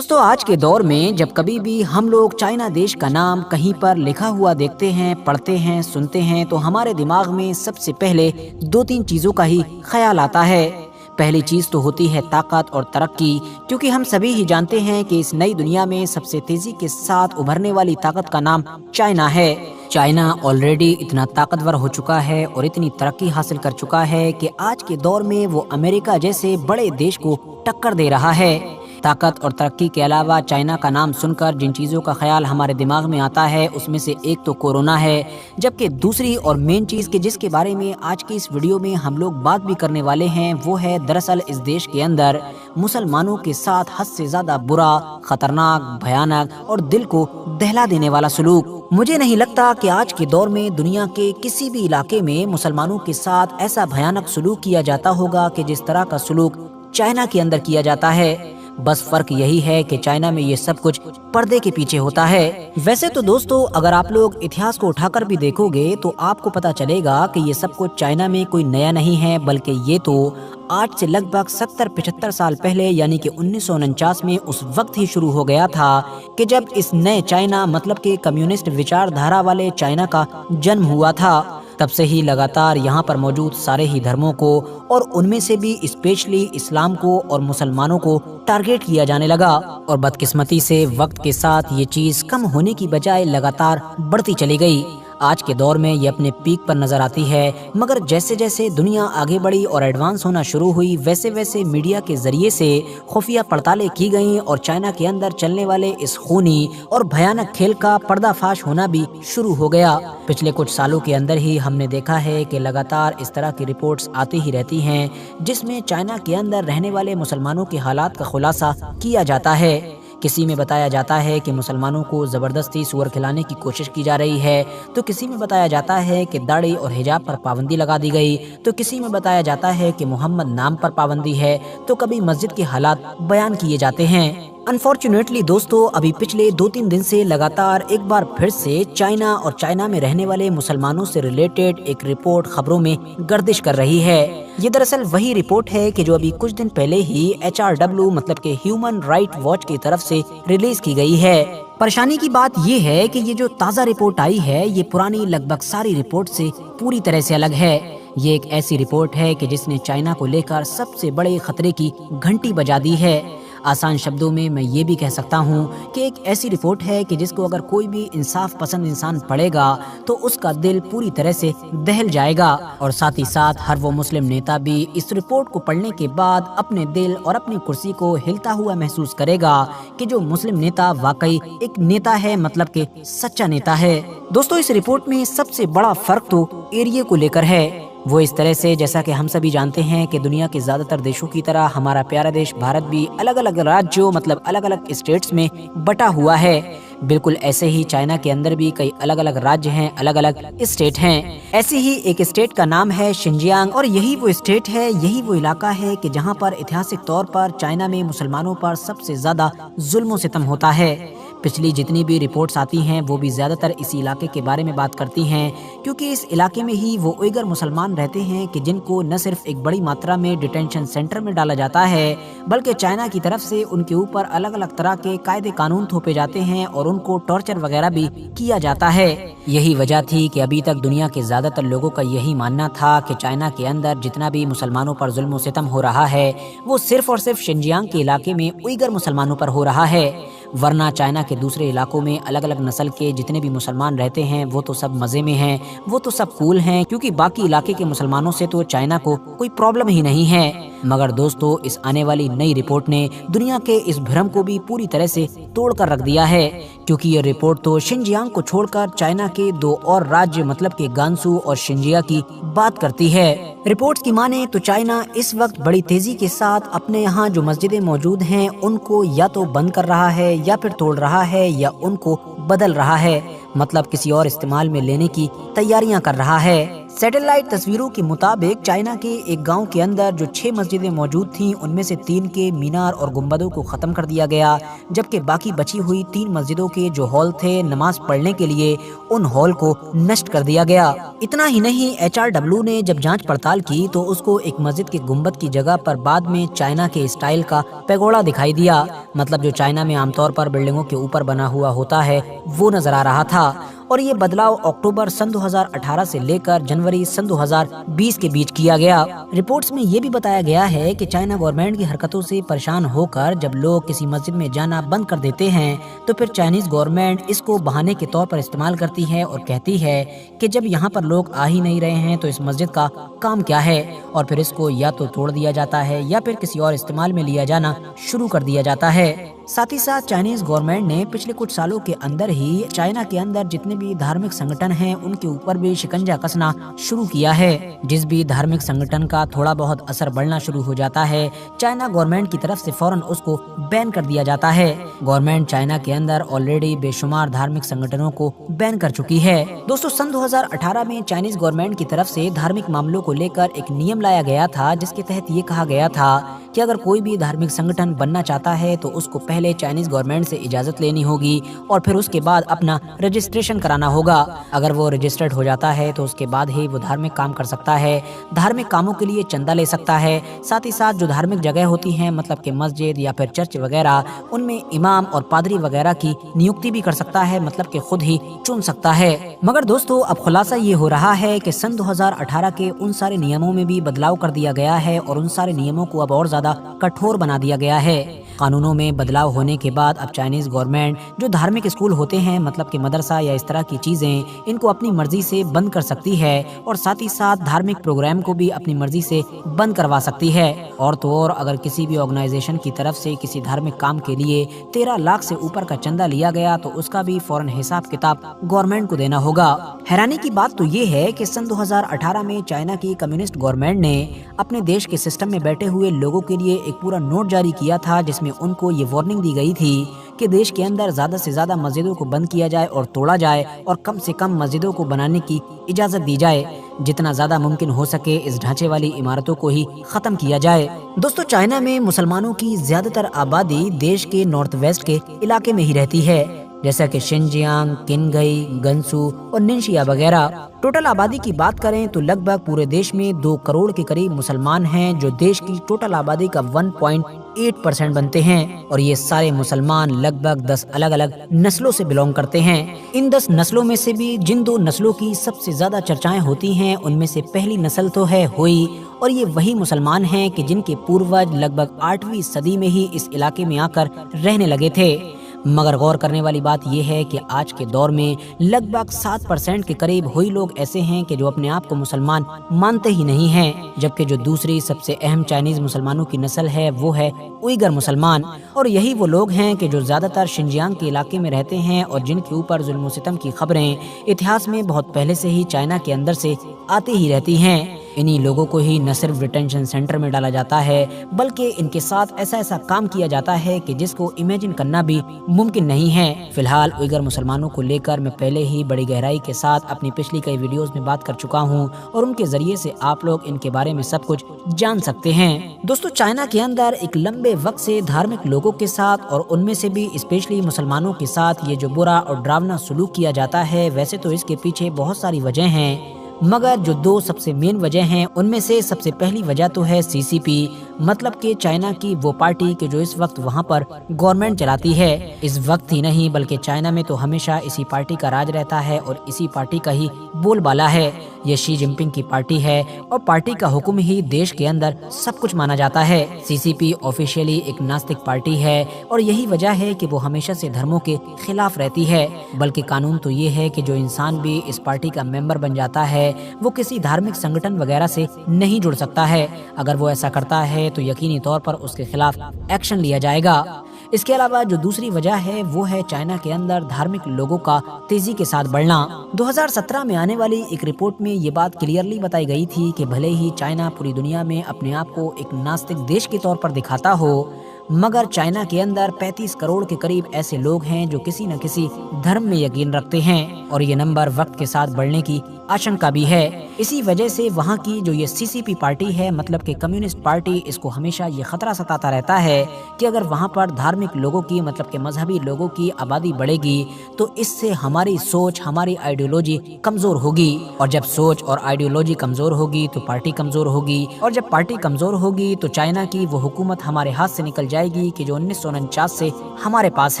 दोस्तों, आज के दौर में जब कभी भी हम लोग चाइना देश का नाम कहीं पर लिखा हुआ देखते हैं, पढ़ते हैं, सुनते हैं, तो हमारे दिमाग में सबसे पहले दो तीन चीज़ों का ही ख्याल आता है। पहली चीज़ तो होती है ताकत और तरक्की, क्योंकि हम सभी ही जानते हैं कि इस नई दुनिया में सबसे तेज़ी के साथ उभरने वाली ताकत का नाम चाइना है। चाइना ऑलरेडी इतना ताकतवर हो चुका है और इतनी तरक्की हासिल कर चुका है कि आज के दौर में वो अमेरिका जैसे बड़े देश को टक्कर दे रहा है। ताकत और तरक्की के अलावा चाइना का नाम सुनकर जिन चीज़ों का ख्याल हमारे दिमाग में आता है उसमें से एक तो कोरोना है, जबकि दूसरी और मेन चीज़ के जिसके बारे में आज की इस वीडियो में हम लोग बात भी करने वाले हैं वो है दरअसल इस देश के अंदर मुसलमानों के साथ हद से ज़्यादा बुरा, खतरनाक, भयानक और दिल को दहला देने वाला सलूक। मुझे नहीं लगता कि आज के दौर में दुनिया के किसी भी इलाके में मुसलमानों के साथ ऐसा भयानक सलूक किया जाता होगा कि जिस तरह का सलूक चाइना के अंदर किया जाता है। बस फर्क यही है कि चाइना में ये सब कुछ पर्दे के पीछे होता है। वैसे तो दोस्तों, अगर आप लोग इतिहास को उठाकर भी देखोगे तो आपको पता चलेगा कि ये सब कुछ चाइना में कोई नया नहीं है, बल्कि ये तो आज से लगभग 70-75 साल पहले यानी कि 1949 में उस वक्त ही शुरू हो गया था कि जब इस नए चाइना मतलब के कम्युनिस्ट विचारधारा वाले चाइना का जन्म हुआ था। तब से ही लगातार यहाँ पर मौजूद सारे ही धर्मों को और उनमें से भी स्पेशली इस्लाम को और मुसलमानों को टारगेट किया जाने लगा, और बदकिस्मती से वक्त के साथ ये चीज़ कम होने की बजाय लगातार बढ़ती चली गई। आज के दौर में ये अपने पीक पर नजर आती है, मगर जैसे जैसे दुनिया आगे बढ़ी और एडवांस होना शुरू हुई वैसे वैसे मीडिया के जरिए से खुफिया पड़तालें की गईं और चाइना के अंदर चलने वाले इस खूनी और भयानक खेल का पर्दाफाश होना भी शुरू हो गया। पिछले कुछ सालों के अंदर ही हमने देखा है कि लगातार इस तरह की रिपोर्ट्स आती ही रहती हैं जिसमें चाइना के अंदर रहने वाले मुसलमानों के हालात का खुलासा किया जाता है। किसी में बताया जाता है कि मुसलमानों को ज़बरदस्ती सूअर खिलाने की कोशिश की जा रही है, तो किसी में बताया जाता है कि दाढ़ी और हिजाब पर पाबंदी लगा दी गई, तो किसी में बताया जाता है कि मोहम्मद नाम पर पाबंदी है, तो कभी मस्जिद के हालात बयान किए जाते हैं। अनफॉर्चुनेटली दोस्तों, अभी पिछले 2-3 दिन से लगातार एक बार फिर से चाइना और चाइना में रहने वाले मुसलमानों से रिलेटेड एक रिपोर्ट खबरों में गर्दिश कर रही है। ये दरअसल वही रिपोर्ट है कि जो अभी कुछ दिन पहले ही HRW मतलब के ह्यूमन राइट वॉच की तरफ से रिलीज की गई है। परेशानी की बात ये है कि ये जो ताज़ा रिपोर्ट आई है ये पुरानी लगभग सारी रिपोर्ट से पूरी तरह से अलग है। ये एक ऐसी रिपोर्ट है कि जिसने चाइना को लेकर सबसे बड़े खतरे की घंटी बजा दी है। आसान शब्दों में मैं ये भी कह सकता हूँ कि एक ऐसी रिपोर्ट है कि जिसको अगर कोई भी इंसाफ पसंद इंसान पढ़ेगा तो उसका दिल पूरी तरह से दहल जाएगा, और साथ ही साथ हर वो मुस्लिम नेता भी इस रिपोर्ट को पढ़ने के बाद अपने दिल और अपनी कुर्सी को हिलता हुआ महसूस करेगा कि जो मुस्लिम नेता वाकई एक नेता है, मतलब के सच्चा नेता है। दोस्तों, इस रिपोर्ट में सबसे बड़ा फर्क तो एरिया को लेकर है। वो इस तरह से, जैसा कि हम सभी जानते हैं कि दुनिया के ज्यादातर देशों की तरह हमारा प्यारा देश भारत भी अलग अलग राज्यों मतलब अलग अलग स्टेट्स में बटा हुआ है। बिल्कुल ऐसे ही चाइना के अंदर भी कई अलग अलग राज्य हैं, अलग अलग स्टेट हैं। ऐसे ही एक स्टेट का नाम है शिनजियांग, और यही वो स्टेट है, यही वो इलाका है कि जहाँ पर ऐतिहासिक तौर पर चाइना में मुसलमानों पर सबसे ज्यादा जुल्म सितम होता है। पिछली जितनी भी रिपोर्ट्स आती हैं वो भी ज़्यादातर इसी इलाके के बारे में बात करती हैं, क्योंकि इस इलाके में ही वो उइगर मुसलमान रहते हैं कि जिनको न सिर्फ एक बड़ी मात्रा में डिटेंशन सेंटर में डाला जाता है, बल्कि चाइना की तरफ से उनके ऊपर अलग अलग तरह के कायदे कानून थोपे जाते हैं और उनको टॉर्चर वगैरह भी किया जाता है। यही वजह थी कि अभी तक दुनिया के ज़्यादातर लोगों का यही मानना था कि चाइना के अंदर जितना भी मुसलमानों पर जुल्म सितम हो रहा है वो सिर्फ और सिर्फ शिनजियांग के इलाके में उइगर मुसलमानों पर हो रहा है, वरना चाइना के दूसरे इलाकों में अलग अलग नस्ल के जितने भी मुसलमान रहते हैं वो तो सब मज़े में हैं, वो तो सब कूल हैं, क्योंकि बाकी इलाके के मुसलमानों से तो चाइना को कोई प्रॉब्लम ही नहीं है। मगर दोस्तों, इस आने वाली नई रिपोर्ट ने दुनिया के इस भ्रम को भी पूरी तरह से तोड़ कर रख दिया है, क्योंकि ये रिपोर्ट तो शिनजियांग को छोड़कर चाइना के 2 और राज्य मतलब के गांसू और शिनजिया की बात करती है। रिपोर्ट्स की माने तो चाइना इस वक्त बड़ी तेजी के साथ अपने यहाँ जो मस्जिदें मौजूद हैं उनको या तो बंद कर रहा है या फिर तोड़ रहा है या उनको बदल रहा है, मतलब किसी और इस्तेमाल में लेने की तैयारियां कर रहा है। सैटेलाइट तस्वीरों के मुताबिक चाइना के एक गांव के अंदर जो 6 मस्जिदें मौजूद थीं, उनमें से 3 के मीनार और गुंबदों को खत्म कर दिया गया, जबकि बाकी बची हुई 3 मस्जिदों के जो हॉल थे नमाज पढ़ने के लिए, उन हॉल को नष्ट कर दिया गया। इतना ही नहीं, HRW ने जब जांच पड़ताल की तो उसको एक मस्जिद के गुंबद की जगह पर बाद में चाइना के स्टाइल का पैगोडा दिखाई दिया, मतलब जो चाइना में आमतौर पर बिल्डिंगों के ऊपर बना हुआ होता है वो नजर आ रहा था। और ये बदलाव अक्टूबर सन 2018 से लेकर जनवरी सन 2020 के बीच किया गया। रिपोर्ट्स में ये भी बताया गया है कि चाइना गवर्नमेंट की हरकतों से परेशान होकर जब लोग किसी मस्जिद में जाना बंद कर देते हैं तो फिर चाइनीज गवर्नमेंट इसको बहाने के तौर पर इस्तेमाल करती है और कहती है कि जब यहाँ पर लोग आ ही नहीं रहे हैं तो इस मस्जिद का काम क्या है, और फिर इसको या तो तोड़ दिया जाता है या फिर किसी और इस्तेमाल में लिया जाना शुरू कर दिया जाता है। साथ ही साथ चाइनीज गवर्नमेंट ने पिछले कुछ सालों के अंदर ही चाइना के अंदर जितने भी धार्मिक संगठन हैं उनके ऊपर भी शिकंजा कसना शुरू किया है। जिस भी धार्मिक संगठन का थोड़ा बहुत असर बढ़ना शुरू हो जाता है, चाइना गवर्नमेंट की तरफ से फौरन उसको बैन कर दिया जाता है। गवर्नमेंट चाइना के अंदर ऑलरेडी बेशुमार धार्मिक संगठनों को बैन कर चुकी है। दोस्तों, सन 2018 में चाइनीज गवर्नमेंट की तरफ से धार्मिक मामलों को लेकर एक नियम लाया गया था, जिसके तहत ये कहा गया था कि अगर कोई भी धार्मिक संगठन बनना चाहता है तो उसको पहले चाइनीज गवर्नमेंट से इजाजत लेनी होगी और फिर उसके बाद अपना रजिस्ट्रेशन कराना होगा। अगर वो रजिस्टर्ड हो जाता है तो उसके बाद ही वो धार्मिक काम कर सकता है, धार्मिक कामों के लिए चंदा ले सकता है। साथ ही साथ जो धार्मिक जगह होती हैं, मतलब कि मस्जिद या फिर चर्च वगैरह, उनमें इमाम और पादरी वगैरह की नियुक्ति भी कर सकता है, मतलब कि खुद ही चुन सकता है। मगर दोस्तों, अब खुलासा ये हो रहा है कि सन 2018 के उन सारे नियमों में भी बदलाव कर दिया गया है और उन सारे नियमों को अब और ज्यादा कठोर बना दिया गया है। कानूनों में बदलाव होने के बाद अब चाइनीज गवर्नमेंट जो धार्मिक स्कूल होते हैं, मतलब कि मदरसा या इस तरह की चीजें, इनको अपनी मर्जी से बंद कर सकती है और साथ ही साथ धार्मिक प्रोग्राम को भी अपनी मर्जी से बंद करवा सकती है। और तो और अगर किसी भी ऑर्गेनाइजेशन की तरफ से किसी धार्मिक काम के लिए 13 लाख से ऊपर का चंदा लिया गया तो उसका भी फौरन हिसाब किताब गवर्नमेंट को देना होगा। हैरानी की बात तो ये है कि सन 2018 में चाइना की कम्युनिस्ट गवर्नमेंट ने अपने देश के सिस्टम में बैठे हुए लोगों के लिए एक पूरा नोट जारी किया था, जिसमें उनको ये वार्निंग दी गई थी कि देश के अंदर ज्यादा से ज्यादा मस्जिदों को बंद किया जाए और तोड़ा जाए और कम से कम मस्जिदों को बनाने की इजाजत दी जाए। जितना ज्यादा मुमकिन हो सके इस ढांचे वाली इमारतों को ही खत्म किया जाए। दोस्तों, चाइना में मुसलमानों की ज्यादातर आबादी देश के नॉर्थ वेस्ट के इलाके में ही रहती है, जैसा कि शिनजियांग, किनगई, गंसू और निनशिया वगैरह। टोटल आबादी की बात करें तो लगभग पूरे देश में 2 करोड़ के करीब मुसलमान हैं, जो देश की टोटल आबादी का 1.8% बनते हैं। और ये सारे मुसलमान लगभग 10 अलग अलग नस्लों से बिलोंग करते हैं। इन 10 नस्लों में से भी जिन 2 नस्लों की सबसे ज्यादा चर्चाएं होती हैं, उनमें से पहली नस्ल तो है हुई, और ये वही मुसलमान हैं कि जिनके पूर्वज लगभग 8वीं सदी में ही इस इलाके में आकर रहने लगे थे। मगर गौर करने वाली बात यह है कि आज के दौर में लगभग 7% के करीब हुई लोग ऐसे हैं कि जो अपने आप को मुसलमान मानते ही नहीं हैं, जबकि जो दूसरी सबसे अहम चाइनीज मुसलमानों की नस्ल है वो है उइगर मुसलमान। और यही वो लोग हैं कि जो ज्यादातर शिनजियांग के इलाके में रहते हैं और जिनके ऊपर जुल्म और सितम की खबरें इतिहास में बहुत पहले से ही चाइना के अंदर से आती ही रहती हैं। इन्हीं लोगों को ही न सिर्फ डिटेंशन सेंटर में डाला जाता है, बल्कि इनके साथ ऐसा काम किया जाता है कि जिसको इमेजिन करना भी मुमकिन नहीं है। फिलहाल उइगर मुसलमानों को लेकर मैं पहले ही बड़ी गहराई के साथ अपनी पिछली कई वीडियोस में बात कर चुका हूं और उनके जरिए से आप लोग इनके बारे में सब कुछ जान सकते हैं। दोस्तों, चाइना के अंदर एक लंबे वक्त से धार्मिक लोगों के साथ और उनमें से भी स्पेशली मुसलमानों के साथ ये जो बुरा और डरावना सलूक किया जाता है, वैसे तो इसके पीछे बहुत सारी वजह हैं, मगर जो 2 सबसे मेन वजह हैं उनमें से सबसे पहली वजह तो है CCP, मतलब कि चाइना की वो पार्टी कि जो इस वक्त वहाँ पर गवर्नमेंट चलाती है। इस वक्त ही नहीं बल्कि चाइना में तो हमेशा इसी पार्टी का राज रहता है और इसी पार्टी का ही बोलबाला है। ये शी जिनपिंग की पार्टी है और पार्टी का हुक्म ही देश के अंदर सब कुछ माना जाता है। CCP ऑफिशियली एक नास्तिक पार्टी है और यही वजह है कि वो हमेशा से धर्मों के खिलाफ रहती है। बल्कि कानून तो ये है कि जो इंसान भी इस पार्टी का मेंबर बन जाता है वो किसी धार्मिक संगठन वगैरह से नहीं जुड़ सकता है। अगर वो ऐसा करता है तो यकीनी तौर पर उसके खिलाफ एक्शन लिया जाएगा। इसके अलावा जो दूसरी वजह है वो है चाइना के अंदर धार्मिक लोगों का तेजी के साथ बढ़ना। 2017 में आने वाली एक रिपोर्ट में ये बात क्लियरली बताई गई थी कि भले ही चाइना पूरी दुनिया में अपने आप को एक नास्तिक देश के तौर पर दिखाता हो, मगर चाइना के अंदर 35 करोड़ के करीब ऐसे लोग हैं जो किसी न किसी धर्म में यकीन रखते हैं और ये नंबर वक्त के साथ बढ़ने की आशंका भी है। इसी वजह से वहाँ की जो ये CCP पार्टी है, मतलब कि कम्युनिस्ट पार्टी, इसको हमेशा ये खतरा सताता रहता है कि अगर वहाँ पर धार्मिक लोगों की, मतलब कि मजहबी लोगों की आबादी बढ़ेगी तो इससे हमारी सोच, हमारी आइडियोलॉजी कमज़ोर होगी, और जब सोच और आइडियोलॉजी कमज़ोर होगी तो पार्टी कमज़ोर होगी, और जब पार्टी कमज़ोर होगी तो चाइना की वो हुकूमत हमारे हाथ से निकल जाएगी कि जो 1949 से हमारे पास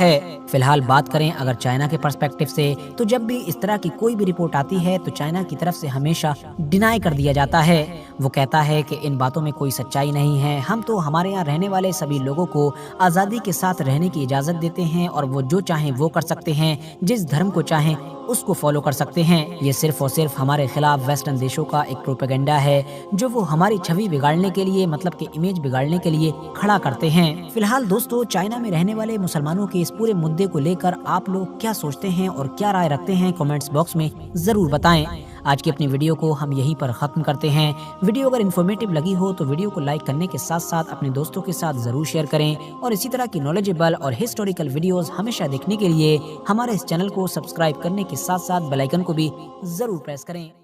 है। फिलहाल बात करें अगर चाइना के पर्सपेक्टिव से, तो जब भी इस तरह की कोई भी रिपोर्ट आती है तो चाइना की तरफ से हमेशा डिनाई कर दिया जाता है। वो कहता है कि इन बातों में कोई सच्चाई नहीं है, हम तो हमारे यहाँ रहने वाले सभी लोगों को आज़ादी के साथ रहने की इजाज़त देते हैं और वो जो चाहें वो कर सकते हैं, जिस धर्म को चाहें उसको फॉलो कर सकते हैं। ये सिर्फ और सिर्फ हमारे खिलाफ वेस्टर्न देशों का एक प्रोपेगेंडा है जो वो हमारी छवि बिगाड़ने के लिए, मतलब कि इमेज बिगाड़ने के लिए खड़ा करते हैं। फिलहाल दोस्तों, चाइना में रहने वाले मुसलमानों के इस पूरे मुद्दे को लेकर आप लोग क्या सोचते हैं और क्या राय रखते हैं, कमेंट्स बॉक्स में ज़रूर बताएं। आज की अपनी वीडियो को हम यहीं पर ख़त्म करते हैं। वीडियो अगर इन्फॉर्मेटिव लगी हो तो वीडियो को लाइक करने के साथ साथ अपने दोस्तों के साथ ज़रूर शेयर करें, और इसी तरह की नॉलेजेबल और हिस्टोरिकल वीडियोस हमेशा देखने के लिए हमारे इस चैनल को सब्सक्राइब करने के साथ साथ बेल आइकन को भी ज़रूर प्रेस करें।